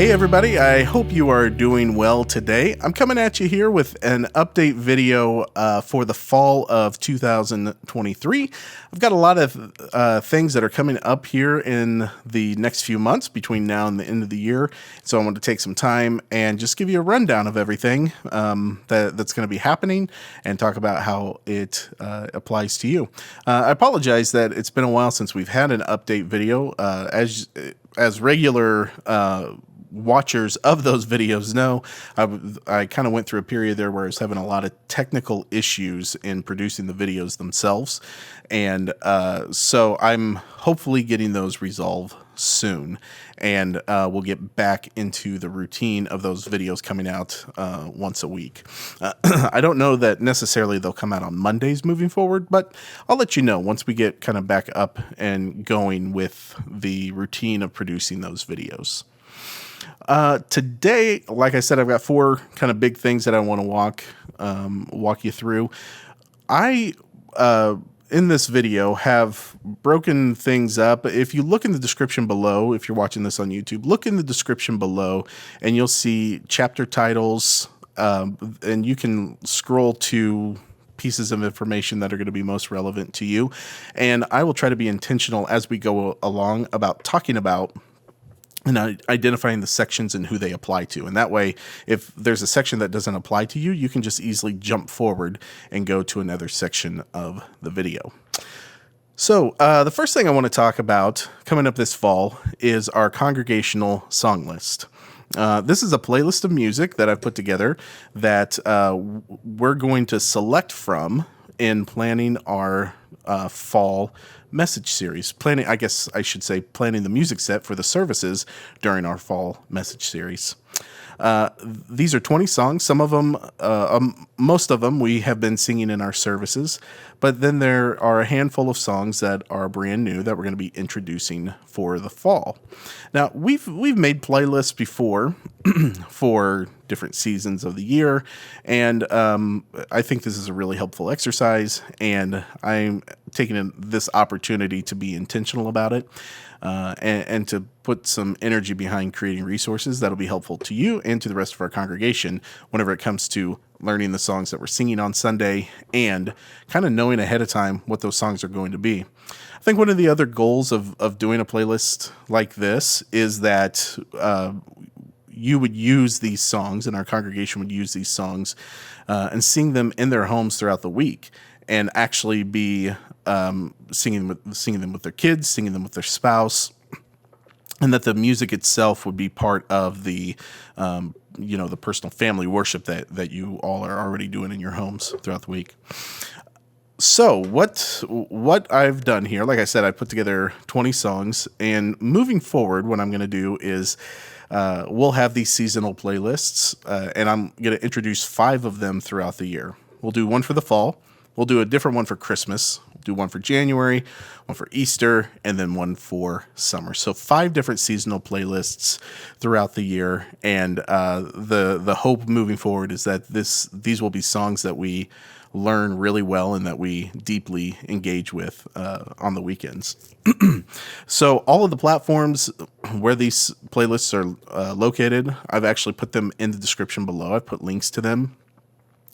Hey everybody, I hope you are doing well today. I'm coming at you here with an update video for the fall of 2023. I've got a lot of things that are coming up here in the next few months between now and the end of the year. So I want to take some time and just give you a rundown of everything that's going to be happening and talk about how it applies to you. I apologize that it's been a while since we've had an update video. As regular watchers of those videos know, I kind of went through a period there where I was having a lot of technical issues in producing the videos themselves. And so I'm hopefully getting those resolved soon. And we'll get back into the routine of those videos coming out once a week. I don't know that necessarily they'll come out on Mondays moving forward, but I'll let you know once we get kind of back up and going with the routine of producing those videos. Today, like I said, I've got four kind of big things that I want to walk you through. In this video, have broken things up. If you look in the description below, if you're watching this on YouTube, look in the description below and you'll see chapter titles, and you can scroll to pieces of information that are going to be most relevant to you. And I will try to be intentional as we go along about talking about and identifying the sections and who they apply to. And that way, if there's a section that doesn't apply to you, you can just easily jump forward and go to another section of the video. So the first thing I want to talk about coming up this fall is our congregational song list. This is a playlist of music that I've put together that we're going to select from in planning our fall message series. Planning the music set for the services during our fall message series. These are 20 songs. Some of them, most of them we have been singing in our services, but then there are a handful of songs that are brand new that we're going to be introducing for the fall. Now, we've made playlists before for different seasons of the year, and I think this is a really helpful exercise, and I'm taking this opportunity to be intentional about it. And to put some energy behind creating resources that'll be helpful to you and to the rest of our congregation whenever it comes to learning the songs that we're singing on Sunday and kind of knowing ahead of time what those songs are going to be. I think one of the other goals of doing a playlist like this is that you would use these songs and our congregation would use these songs and sing them in their homes throughout the week and actually be singing them with their kids, singing them with their spouse, and that the music itself would be part of the the personal family worship that you all are already doing in your homes throughout the week. So what I've done here, like I said, I put together 20 songs, and moving forward, what I'm going to do is we'll have these seasonal playlists, and I'm going to introduce 5 of them throughout the year. We'll do one for the fall. We'll do a different one for Christmas. We'll do one for January, one for Easter, and then one for summer. So 5 different seasonal playlists throughout the year. And the hope moving forward is that these will be songs that we learn really well and that we deeply engage with on the weekends. So all of the platforms where these playlists are located, I've actually put them in the description below. I've put links to them.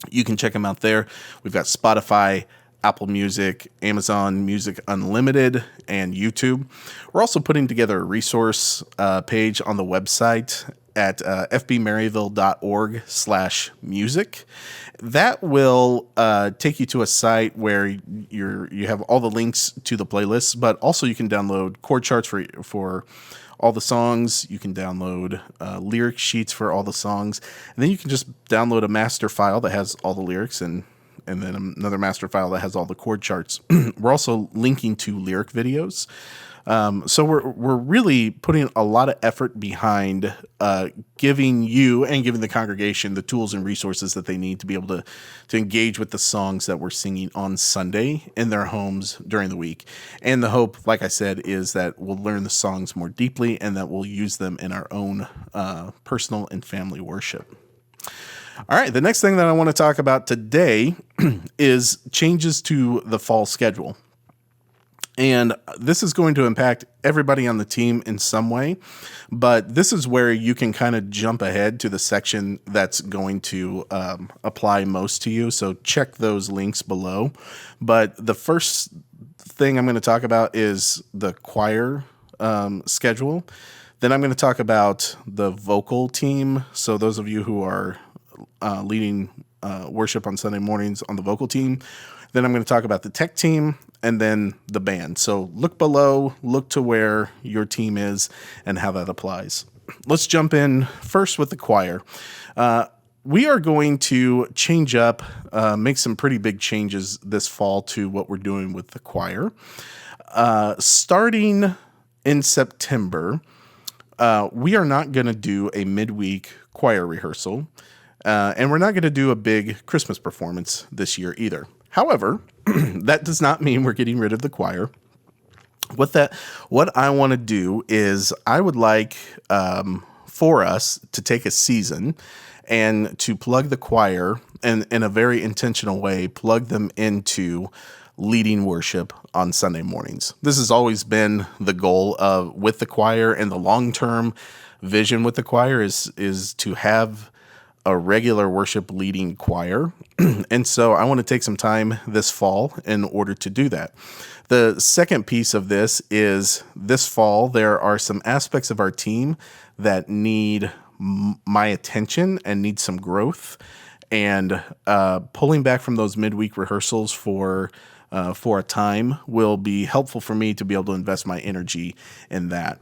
You can check them out there. We've got Spotify, Apple Music, Amazon Music Unlimited, and YouTube. We're also putting together a resource page on the website at fbmaryville.org/music. That will take you to a site where you have all the links to the playlists, but also you can download chord charts for all the songs. You can download lyric sheets for all the songs, and then you can just download a master file that has all the lyrics and then another master file that has all the chord charts. We're also linking to lyric videos. So we're really putting a lot of effort behind giving you and giving the congregation the tools and resources that they need to be able to engage with the songs that we're singing on Sunday in their homes during the week. And the hope, like I said, is that we'll learn the songs more deeply and that we'll use them in our own personal and family worship. All right, the next thing that I want to talk about today is changes to the fall schedule. And this is going to impact everybody on the team in some way, but this is where you can kind of jump ahead to the section that's going to apply most to you. So check those links below. But the first thing I'm going to talk about is the choir schedule. Then I'm going to talk about the vocal team. So those of you who are leading worship on Sunday mornings on the vocal team. Then I'm going to talk about the tech team and then the band. So look below, look to where your team is and how that applies. Let's jump in first with the choir. We are going to change up, make some pretty big changes this fall to what we're doing with the choir. Starting in September, we are not going to do a midweek choir rehearsal, and we're not going to do a big Christmas performance this year either. However, that does not mean we're getting rid of the choir. What I want to do is I would like for us to take a season and to plug the choir and in a very intentional way, plug them into leading worship on Sunday mornings. This has always been the goal with the choir, and the long-term vision with the choir is to have a regular worship leading choir. And so I want to take some time this fall in order to do that. The second piece of this is this fall, there are some aspects of our team that need my attention and need some growth, and pulling back from those midweek rehearsals for a time will be helpful for me to be able to invest my energy in that.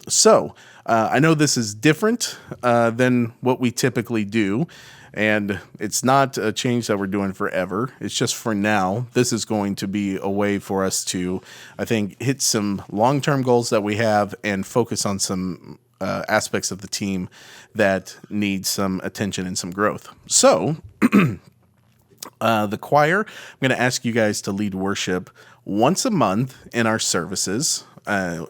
So I know this is different than what we typically do, and it's not a change that we're doing forever. It's just for now. This is going to be a way for us to, I think, hit some long-term goals that we have and focus on some aspects of the team that need some attention and some growth. So the choir, I'm going to ask you guys to lead worship once a month in our services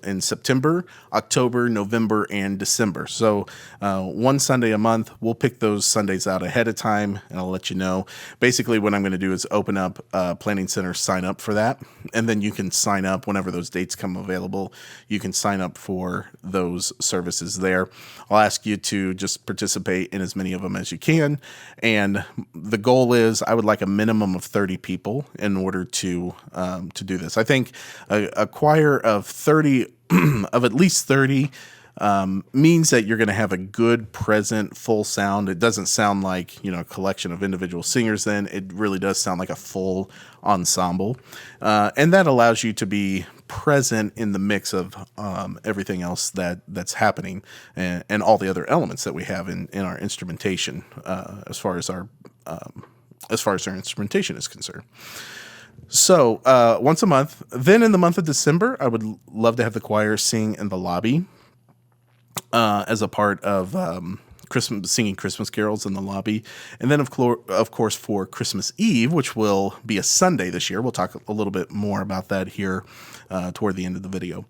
in September, October, November, and December. So one Sunday a month. We'll pick those Sundays out ahead of time, and I'll let you know. Basically, what I'm going to do is open up Planning Center sign up for that, and then you can sign up whenever those dates come available. You can sign up for those services there. I'll ask you to just participate in as many of them as you can, and the goal is I would like a minimum of 30 people in order to do this. I think a choir of 30 of at least 30 means that you're going to have a good, present, full sound. It doesn't sound like, a collection of individual singers then. It really does sound like a full ensemble. And that allows you to be present in the mix of everything else that's happening and all the other elements that we have in our instrumentation as far as our instrumentation is concerned. So once a month. Then in the month of December, I would love to have the choir sing in the lobby as a part of singing Christmas carols in the lobby. And then, of course, for Christmas Eve, which will be a Sunday this year. We'll talk a little bit more about that here toward the end of the video.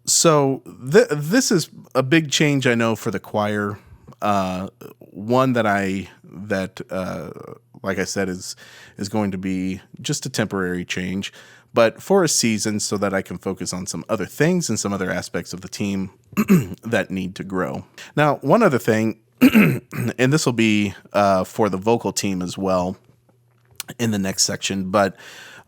So this is a big change, I know, for the choir. One that like I said, is going to be just a temporary change, but for a season so that I can focus on some other things and some other aspects of the team that need to grow. Now, one other thing, and this will be for the vocal team as well in the next section, but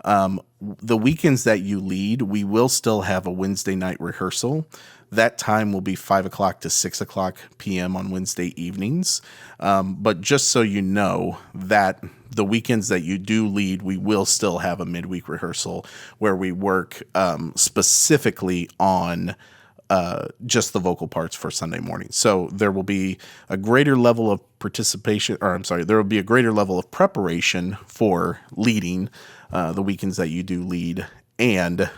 the weekends that you lead, we will still have a Wednesday night rehearsal. That time will be 5 o'clock to 6 o'clock p.m. on Wednesday evenings. But just so you know that the weekends that you do lead, we will still have a midweek rehearsal where we work specifically on just the vocal parts for Sunday morning. So there will be a greater level of there will be a greater level of preparation for leading the weekends that you do lead, and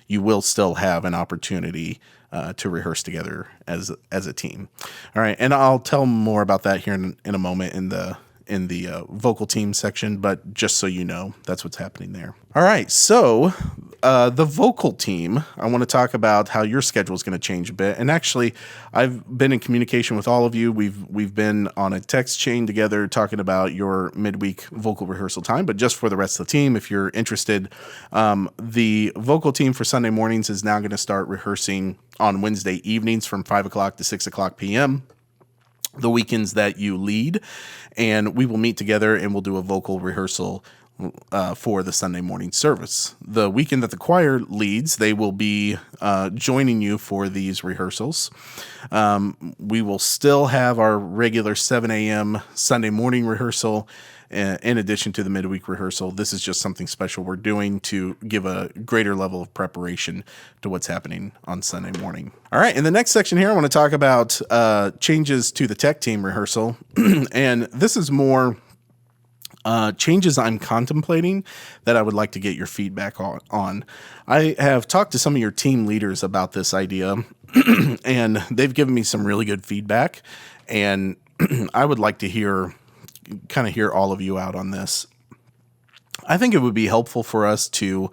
you will still have an opportunity to rehearse together as a team. All right, and I'll tell more about that here in a moment in the vocal team section, but just so you know, that's what's happening there. All right, so the vocal team, I want to talk about how your schedule is going to change a bit. And actually, I've been in communication with all of you. We've been on a text chain together talking about your midweek vocal rehearsal time. But just for the rest of the team, if you're interested, the vocal team for Sunday mornings is now going to start rehearsing on Wednesday evenings from 5 o'clock to 6 o'clock p.m. the weekends that you lead, and we will meet together and we'll do a vocal rehearsal for the Sunday morning service. The weekend that the choir leads, they will be joining you for these rehearsals. We will still have our regular 7 a.m. Sunday morning rehearsal in addition to the midweek rehearsal. This is just something special we're doing to give a greater level of preparation to what's happening on Sunday morning. All right, in the next section here, I want to talk about changes to the tech team rehearsal. And this is more changes I'm contemplating that I would like to get your feedback on. I have talked to some of your team leaders about this idea, and they've given me some really good feedback, and I would like to hear all of you out on this. I think it would be helpful for us to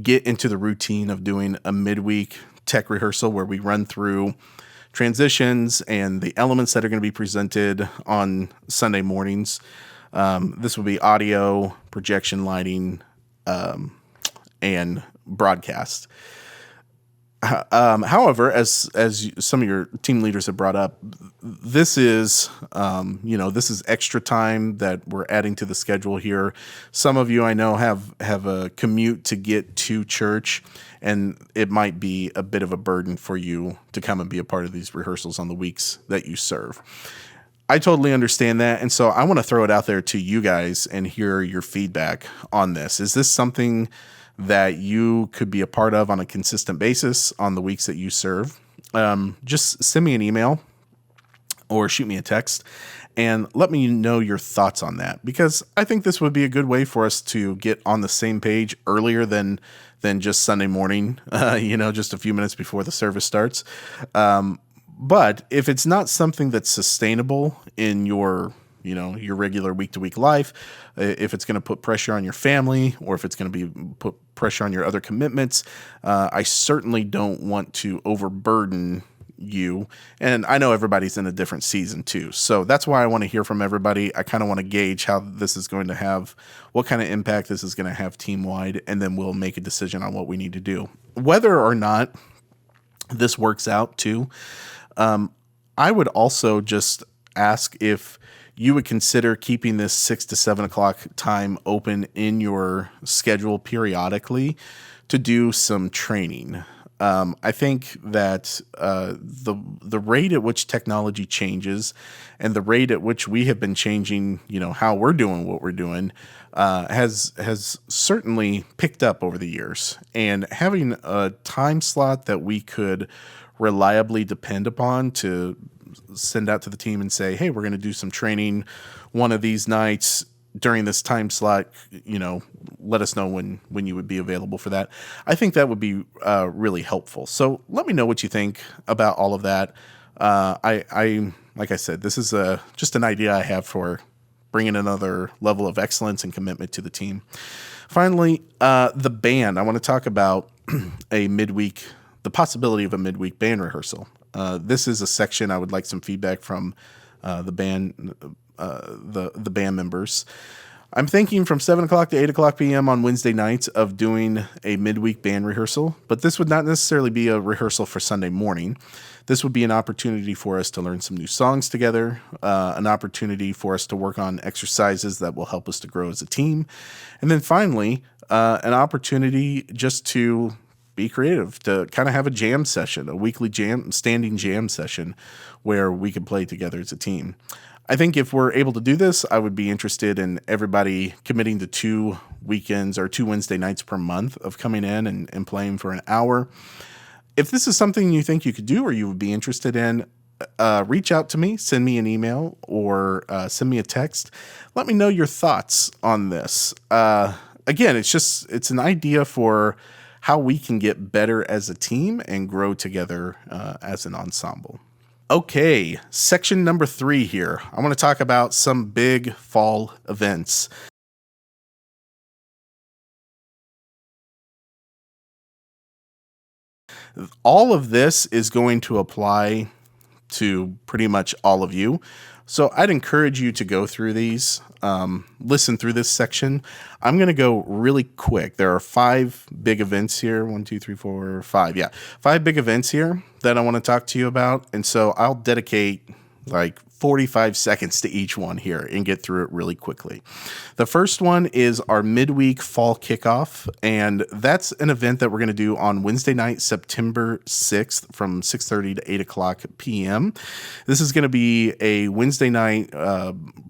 get into the routine of doing a midweek tech rehearsal where we run through transitions and the elements that are going to be presented on Sunday mornings. This will be audio, projection, lighting, and broadcast. However, as some of your team leaders have brought up, this is this is extra time that we're adding to the schedule here. Some of you I know have a commute to get to church, and it might be a bit of a burden for you to come and be a part of these rehearsals on the weeks that you serve. I totally understand that, and so I want to throw it out there to you guys and hear your feedback on this. Is this something that you could be a part of on a consistent basis on the weeks that you serve? Just send me an email or shoot me a text and let me know your thoughts on that, because I think this would be a good way for us to get on the same page earlier than just Sunday morning, just a few minutes before the service starts. But if it's not something that's sustainable in your regular week-to-week life, if it's going to put pressure on your family, or if it's going to put pressure on your other commitments, I certainly don't want to overburden you. And I know everybody's in a different season too. So that's why I want to hear from everybody. I kind of want to gauge how this is going to have, what kind of impact this is going to have team-wide, and then we'll make a decision on what we need to do. Whether or not this works out too, I would also just ask if you would consider keeping this 6 to 7 o'clock time open in your schedule periodically to do some training. I think that the rate at which technology changes and the rate at which we have been changing, how we're doing what we're doing, has certainly picked up over the years. And having a time slot that we could reliably depend upon to send out to the team and say, hey, we're going to do some training one of these nights during this time slot, let us know when you would be available for that. I think that would be really helpful. So let me know what you think about all of that. I like I said, this is just an idea I have for bringing another level of excellence and commitment to the team. Finally, the band. I want to talk about the possibility of a midweek band rehearsal. This is a section I would like some feedback from the band members. I'm thinking from 7 o'clock to 8 o'clock p.m. on Wednesday nights of doing a midweek band rehearsal, but this would not necessarily be a rehearsal for Sunday morning. This would be an opportunity for us to learn some new songs together, an opportunity for us to work on exercises that will help us to grow as a team, and then finally, an opportunity just to be creative, to kind of have a jam session, a weekly standing jam session where we can play together as a team. I think if we're able to do this, I would be interested in everybody committing to 2 weekends or 2 Wednesday nights per month of coming in and playing for an hour. If this is something you think you could do or you would be interested in, reach out to me, send me an email, or send me a text. Let me know your thoughts on this. Again, it's an idea for how we can get better as a team and grow together as an ensemble. Okay, section number 3 here. I want to talk about some big fall events. All of this is going to apply to pretty much all of you. So I'd encourage you to go through these, listen through this section. I'm going to go really quick. There are 5 big events here. 1, 2, 3, 4, 5. Yeah, 5 big events here that I want to talk to you about. And so I'll dedicate like 45 seconds to each one here and get through it really quickly. The first one is our midweek fall kickoff, and that's an event that we're going to do on Wednesday night, September 6th from 6:30 to 8 o'clock p.m. This is going to be a Wednesday night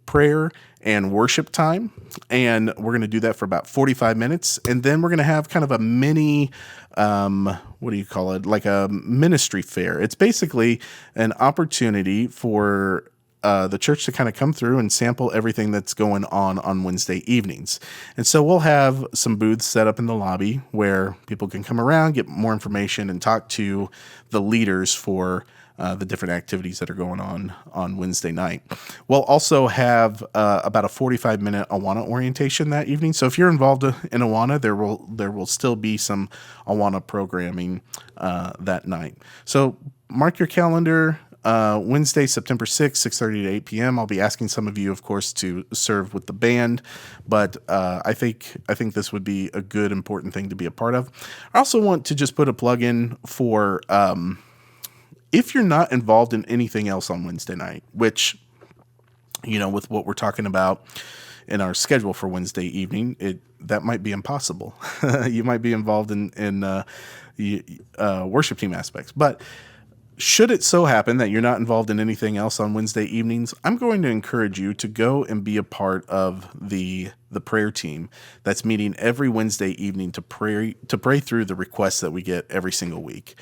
prayer and worship time, and we're going to do that for about 45 minutes, and then we're going to have kind of a mini what do you call it? Like a ministry fair. It's basically an opportunity for the church to kind of come through and sample everything that's going on Wednesday evenings. And so we'll have some booths set up in the lobby where people can come around, get more information, and talk to the leaders for the different activities that are going on Wednesday night. We'll also have about a 45-minute Awana orientation that evening. So if you're involved in Awana, there will still be some Awana programming that night. So mark your calendar. Wednesday, September 6th, 6:30 to 8 p.m. I'll be asking some of you, of course, to serve with the band, but I think this would be a good, important thing to be a part of. I also want to just put a plug in for if you're not involved in anything else on Wednesday night, which, with what we're talking about in our schedule for Wednesday evening, that might be impossible. You might be involved in worship team aspects, but should it so happen that you're not involved in anything else on Wednesday evenings, I'm going to encourage you to go and be a part of the prayer team that's meeting every Wednesday evening to pray through the requests that we get every single week.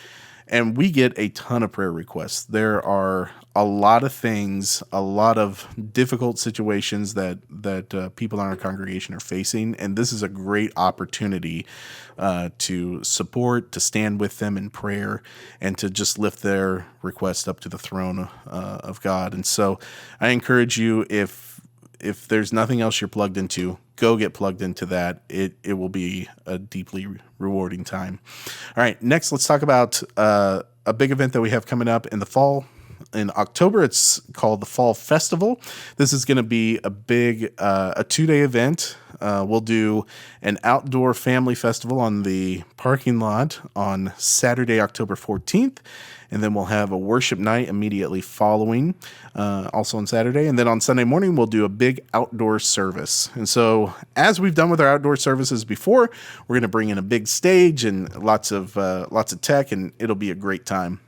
And we get a ton of prayer requests. There are a lot of things, a lot of difficult situations that people in our congregation are facing, and this is a great opportunity to support, to stand with them in prayer, and to just lift their request up to the throne of God. And so I encourage you, if there's nothing else you're plugged into, go get plugged into that. It will be a deeply rewarding time. All right, next let's talk about a big event that we have coming up in the fall. In October, it's called the Fall Festival. This is going to be a big, a 2-day event. We'll do an outdoor family festival on the parking lot on Saturday, October 14th. And then we'll have a worship night immediately following, also on Saturday. And then on Sunday morning, we'll do a big outdoor service. And so, as we've done with our outdoor services before, we're going to bring in a big stage and lots of tech, and it'll be a great time.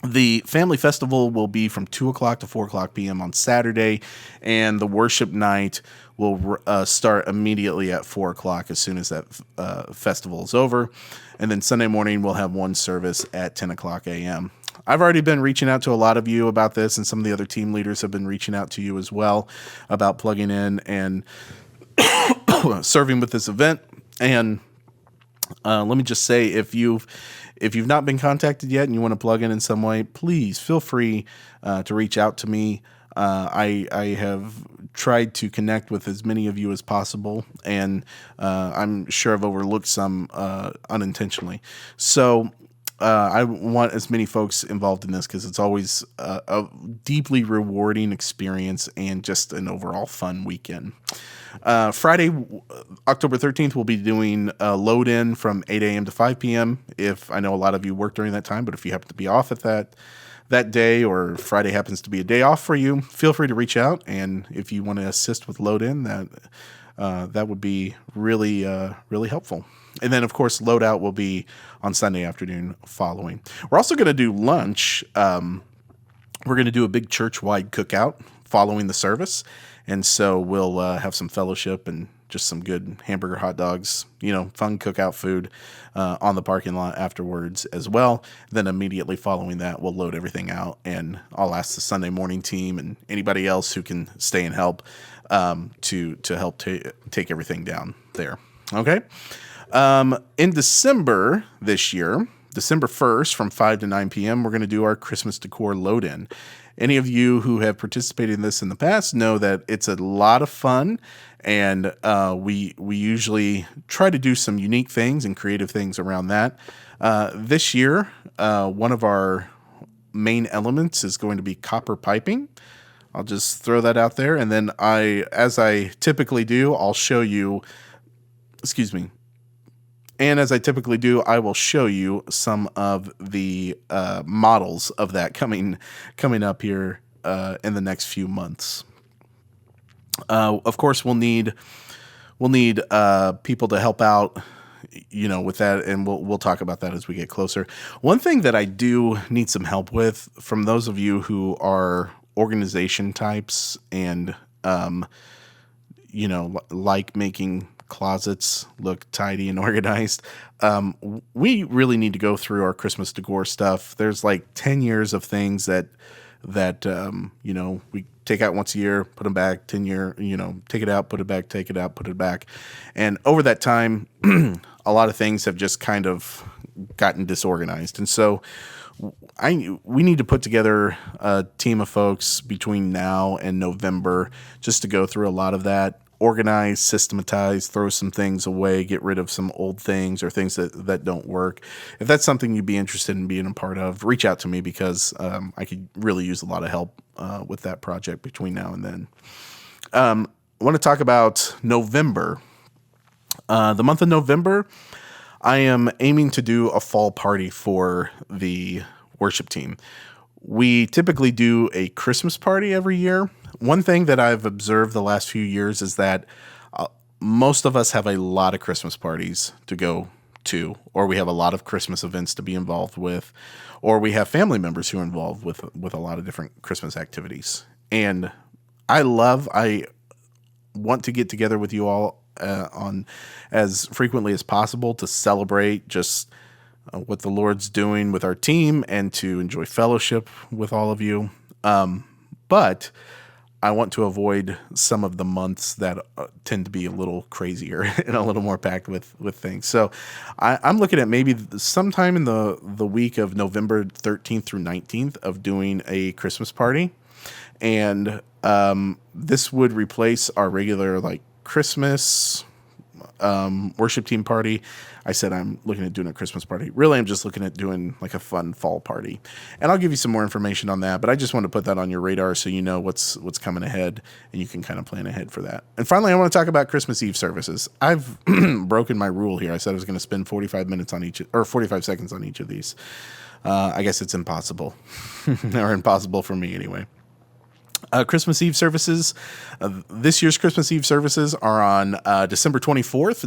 The family festival will be from 2 o'clock to 4 o'clock p.m. on Saturday, and the worship night will start immediately at 4 o'clock as soon as that festival is over. And then Sunday morning, we'll have one service at 10 o'clock a.m. I've already been reaching out to a lot of you about this, and some of the other team leaders have been reaching out to you as well about plugging in and serving with this event. And let me just say, if you've not been contacted yet and you want to plug in some way, please feel free to reach out to me. I have tried to connect with as many of you as possible, and I'm sure I've overlooked some unintentionally. So I want as many folks involved in this because it's always a deeply rewarding experience and just an overall fun weekend. Friday, October 13th, we'll be doing a load in from 8 a.m. to 5 p.m. If I know a lot of you work during that time, but if you happen to be off at that day, or Friday happens to be a day off for you, feel free to reach out. And if you want to assist with load in, that would be really helpful. And then, of course, load out will be on Sunday afternoon following. We're also going to do lunch. We're going to do a big church-wide cookout following the service. And so we'll have some fellowship and just some good hamburger, hot dogs, fun cookout food on the parking lot afterwards as well. Then immediately following that, we'll load everything out, and I'll ask the Sunday morning team and anybody else who can stay and help to help take everything down there. Okay. In December this year, December 1st from 5 to 9 p.m., we're going to do our Christmas decor load-in. Any of you who have participated in this in the past know that it's a lot of fun, and we usually try to do some unique things and creative things around that. This year, one of our main elements is going to be copper piping. I'll just throw that out there, and then as I typically do, I'll show you, and as I typically do, I will show you some of the models of that coming up here in the next few months. Of course, we'll need people to help out, with that, and we'll talk about that as we get closer. One thing that I do need some help with, from those of you who are organization types and like making closets look tidy and organized, we really need to go through our Christmas decor stuff. There's like 10 years of things that we take out once a year, put them back. 10 year, take it out, put it back, take it out, put it back. And over that time, a lot of things have just kind of gotten disorganized. And so we need to put together a team of folks between now and November just to go through a lot of that, organize, systematize, throw some things away, get rid of some old things or things that don't work. If that's something you'd be interested in being a part of, reach out to me, because I could really use a lot of help with that project between now and then. I want to talk about November. The month of November, I am aiming to do a fall party for the worship team. We typically do a Christmas party every year. One thing that I've observed the last few years is that most of us have a lot of Christmas parties to go to, or we have a lot of Christmas events to be involved with, or we have family members who are involved with a lot of different Christmas activities. And I want to get together with you all on as frequently as possible to celebrate just what the Lord's doing with our team and to enjoy fellowship with all of you. But I want to avoid some of the months that tend to be a little crazier and a little more packed with things. So I'm looking at maybe sometime in the week of November 13th through 19th of doing a Christmas party. And this would replace our regular Christmas worship team party. I said I'm looking at doing a Christmas party. Really, I'm just looking at doing a fun fall party. And I'll give you some more information on that, but I just want to put that on your radar so you know what's coming ahead and you can kind of plan ahead for that. And finally, I want to talk about Christmas Eve services. I've broken my rule here. I said I was going to spend 45 minutes on each, or 45 seconds on each of these. I guess it's impossible, or impossible for me anyway. Christmas Eve services. This year's Christmas Eve services are on December 24th.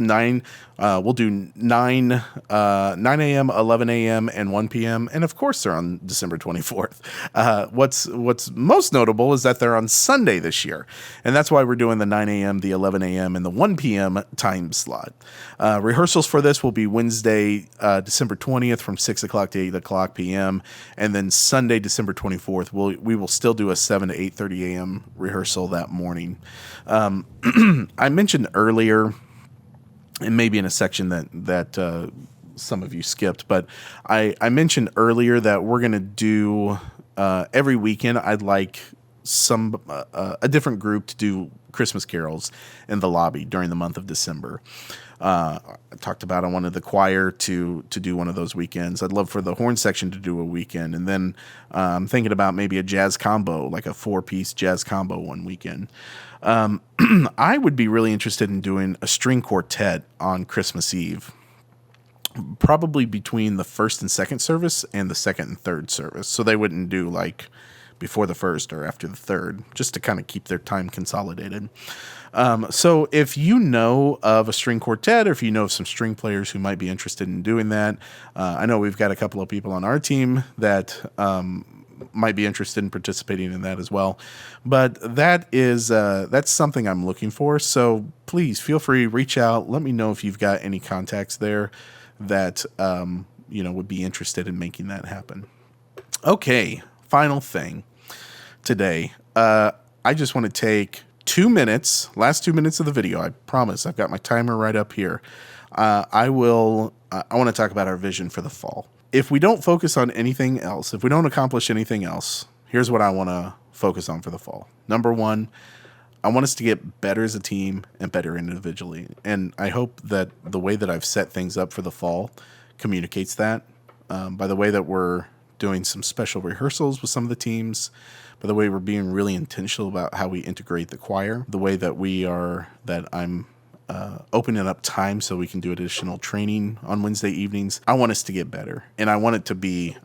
We'll do 9 a.m., 11 a.m., and 1 p.m. And of course, they're on December 24th. What's most notable is that they're on Sunday this year, and that's why we're doing the 9 a.m., the 11 a.m., and the 1 p.m. time slot. Rehearsals for this will be Wednesday, December 20th, from 6 o'clock to 8 o'clock p.m., and then Sunday, December 24th, we will still do a 7 to 8:30 a.m. rehearsal that morning. I mentioned earlier, and maybe in a section that some of you skipped, but I mentioned earlier that we're going to do every weekend. I'd like a different group to do Christmas carols in the lobby during the month of December. I talked about I wanted the choir to do one of those weekends. I'd love for the horn section to do a weekend. And then I'm thinking about maybe a jazz combo, like a 4-piece jazz combo one weekend. I would be really interested in doing a string quartet on Christmas Eve, probably between the first and second service and the second and third service. So they wouldn't do before the first or after the third, just to kind of keep their time consolidated. So if you know of a string quartet, or if you know of some string players who might be interested in doing that, I know we've got a couple of people on our team that might be interested in participating in that as well. But that's something I'm looking for. So please feel free, reach out. Let me know if you've got any contacts there that would be interested in making that happen. Okay, final thing today. I just want to take 2 minutes, last 2 minutes of the video. I promise. I've got my timer right up here. I want to talk about our vision for the fall. if we don't focus on anything else, if we don't accomplish anything else, here's what I want to focus on for the fall. Number one, I want us to get better as a team and better individually. And I hope that the way that I've set things up for the fall communicates that, by the way that we're doing some special rehearsals with some of the teams, by the way we're being really intentional about how we integrate the choir, the way that I'm opening up time so we can do additional training on Wednesday evenings. I want us to get better, and I want it to be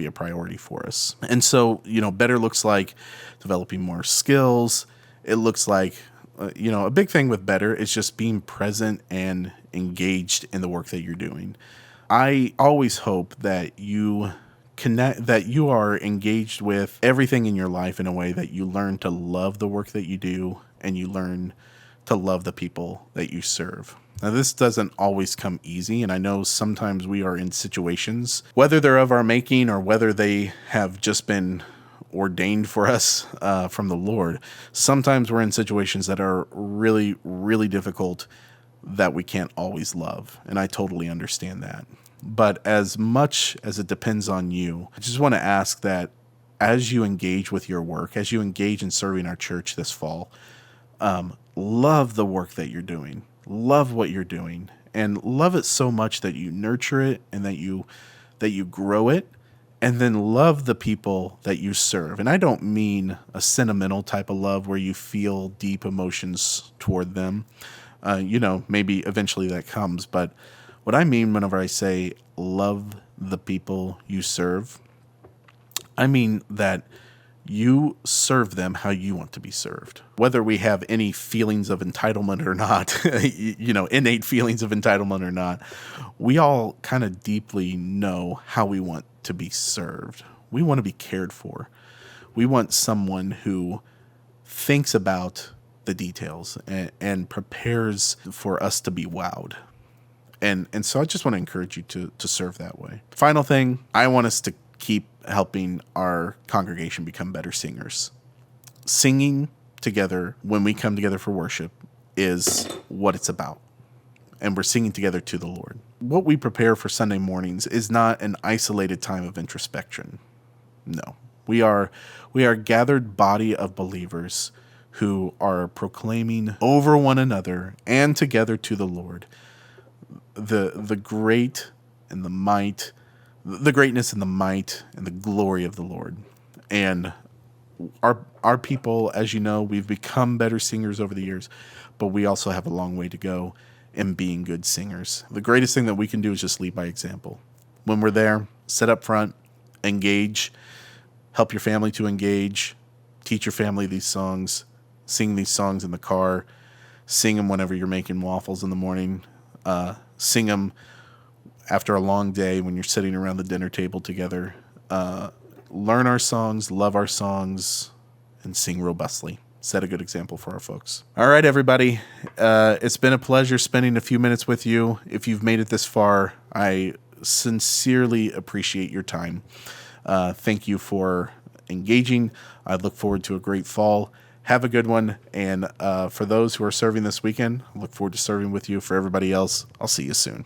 a priority for us. And so, better looks like developing more skills. It looks like, a big thing with better is just being present and engaged in the work that you're doing. I always hope that you are engaged with everything in your life in a way that you learn to love the work that you do and you learn to love the people that you serve. Now, this doesn't always come easy, and I know sometimes we are in situations, whether they're of our making or whether they have just been ordained for us from the Lord. Sometimes we're in situations that are really, really difficult that we can't always love, and I totally understand that. But as much as it depends on you, I just want to ask that as you engage with your work, as you engage in serving our church this fall, love the work that you're doing, love what you're doing, and love it so much that you nurture it and that you grow it, and then love the people that you serve. And I don't mean a sentimental type of love where you feel deep emotions toward them. Maybe eventually that comes, but what I mean whenever I say love the people you serve, I mean that you serve them how you want to be served. Whether we have any feelings of entitlement or not, innate feelings of entitlement or not, we all kind of deeply know how we want to be served. We want to be cared for. We want someone who thinks about the details and prepares for us to be wowed. And so I just want to encourage you to serve that way. Final thing, I want us to keep helping our congregation become better singers. Singing together when we come together for worship is what it's about. And we're singing together to the Lord. What we prepare for Sunday mornings is not an isolated time of introspection. No. We are a gathered body of believers who are proclaiming over one another and together to the Lord the great and the might, the greatness and the might and the glory of the Lord. And our people, as you know, we've become better singers over the years, but we also have a long way to go in being good singers. The greatest thing that we can do is just lead by example. When we're there, sit up front, engage, help your family to engage, teach your family these songs, sing these songs in the car, sing them whenever you're making waffles in the morning, sing them after a long day when you're sitting around the dinner table together. Learn our songs, love our songs, and sing robustly. Set a good example for our folks. All right, everybody. It's been a pleasure spending a few minutes with you. If you've made it this far, I sincerely appreciate your time. Thank you for engaging. I look forward to a great fall. Have a good one. And for those who are serving this weekend, I look forward to serving with you. For everybody else, I'll see you soon.